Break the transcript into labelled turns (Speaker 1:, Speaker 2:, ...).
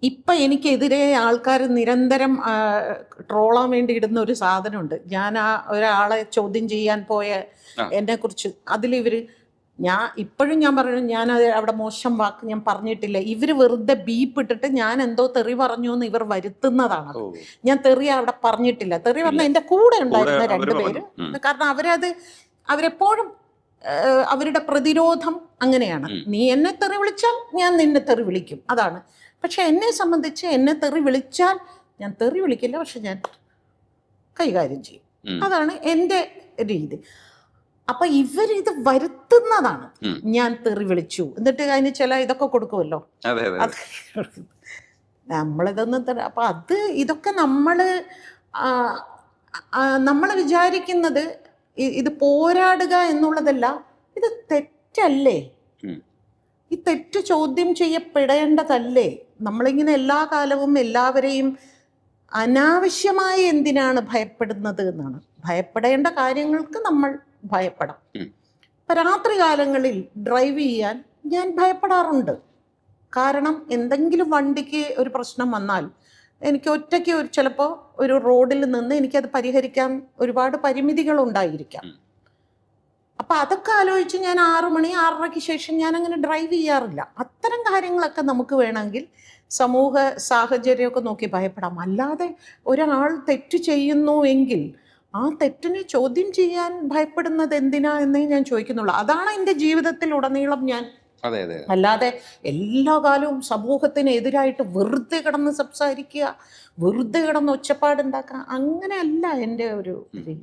Speaker 1: ഇപ്പം എനിക്കെതിരെ ആൾക്കാർ നിരന്തരം ട്രോളാൻ വേണ്ടി ഇടുന്ന ഒരു സാധനമുണ്ട്. ഞാൻ ആ ഒരാളെ ചോദ്യം ചെയ്യാൻ പോയ
Speaker 2: ആ.
Speaker 1: എന്നെക്കുറിച്ച് അതിലിവർ ഇപ്പോഴും ഞാൻ പറഞ്ഞു, ഞാനത് അവിടെ മോശം വാക്ക് ഞാൻ പറഞ്ഞിട്ടില്ല. ഇവർ വെറുതെ ബീപ്പ് ഇട്ടിട്ട് ഞാൻ എന്തോ തെറി പറഞ്ഞു എന്ന് ഇവർ വരുത്തുന്നതാണ്.
Speaker 2: ഓ.
Speaker 1: ഞാൻ തെറി അവിടെ പറഞ്ഞിട്ടില്ല. തെറി പറഞ്ഞ
Speaker 2: ഇല്ല.
Speaker 1: എൻ്റെ കൂടെ
Speaker 2: കൂടെ
Speaker 1: ഉണ്ടായിരുന്ന
Speaker 2: അവര്
Speaker 1: രണ്ടുപേര്.
Speaker 2: പറഞ്ഞു.
Speaker 1: കാരണം അവരെപ്പോഴും അവരുടെ പ്രതിരോധം അങ്ങനെയാണ്. നീ എന്നെ തെറി വിളിച്ചാൽ ഞാൻ നിന്നെ തെറി വിളിക്കും, അതാണ്. പക്ഷെ എന്നെ സംബന്ധിച്ച് എന്നെ തെറി വിളിച്ചാൽ ഞാൻ തെറി വിളിക്കില്ല, പക്ഷെ ഞാൻ കൈകാര്യം ചെയ്യും. അതാണ് എൻ്റെ രീതി. അപ്പൊ ഇവരിത് വരുത്തുന്നതാണ്. ഞാൻ തെറി വിളിച്ചു എന്നിട്ട് അതിന് ചില ഇതൊക്കെ കൊടുക്കുമല്ലോ,
Speaker 2: അതെ അതെ
Speaker 1: അത് നമ്മളിതൊന്നും അപ്പൊ ഇതൊക്കെ നമ്മൾ വിചാരിക്കുന്നത് ഇത് പോരാടുക എന്നുള്ളതല്ല, ഇത് തെറ്റല്ലേ? ഈ തെറ്റ് ചോദ്യം ചെയ്യപ്പെടേണ്ടതല്ലേ? നമ്മളിങ്ങനെ എല്ലാ കാലവും എല്ലാവരെയും അനാവശ്യമായി എന്തിനാണ് ഭയപ്പെടുന്നത് എന്നാണ്. ഭയപ്പെടേണ്ട കാര്യങ്ങൾക്ക് നമ്മൾ ഭയപ്പെടാം. ഇപ്പം രാത്രി കാലങ്ങളിൽ ഡ്രൈവ് ചെയ്യാൻ ഞാൻ ഭയപ്പെടാറുണ്ട്. കാരണം എന്തെങ്കിലും വണ്ടിക്ക് ഒരു പ്രശ്നം വന്നാൽ എനിക്ക് ഒറ്റയ്ക്ക് ചിലപ്പോൾ ഒരു റോഡിൽ നിന്ന് എനിക്കത് പരിഹരിക്കാൻ ഒരുപാട് പരിമിതികളുണ്ടായിരിക്കാം. അപ്പം അതൊക്കെ ആലോചിച്ച് ഞാൻ 6 മണി 6:30-ക്ക് ശേഷം ഞാൻ അങ്ങനെ ഡ്രൈവ് ചെയ്യാറില്ല. അത്തരം കാര്യങ്ങളൊക്കെ നമുക്ക് വേണമെങ്കിൽ സമൂഹ സാഹചര്യമൊക്കെ നോക്കി ഭയപ്പെടാം. അല്ലാതെ ഒരാൾ തെറ്റ് ചെയ്യുന്നു എങ്കിൽ ആ തെറ്റിനെ ചോദ്യം ചെയ്യാൻ ഭയപ്പെടുന്നത് എന്തിനാ എന്നേ ഞാൻ ചോദിക്കുന്നുള്ളൂ. അതാണ് എൻ്റെ ജീവിതത്തിലുടനീളം ഞാൻ. അല്ലാതെ എല്ലാ കാലവും സമൂഹത്തിനെതിരായിട്ട് വെറുതെ കിടന്ന് സംസാരിക്കുക, വെറുതെ കിടന്ന് ഒച്ചപ്പാടുണ്ടാക്കുക, അങ്ങനെയല്ല എൻ്റെ ഒരു രീതി.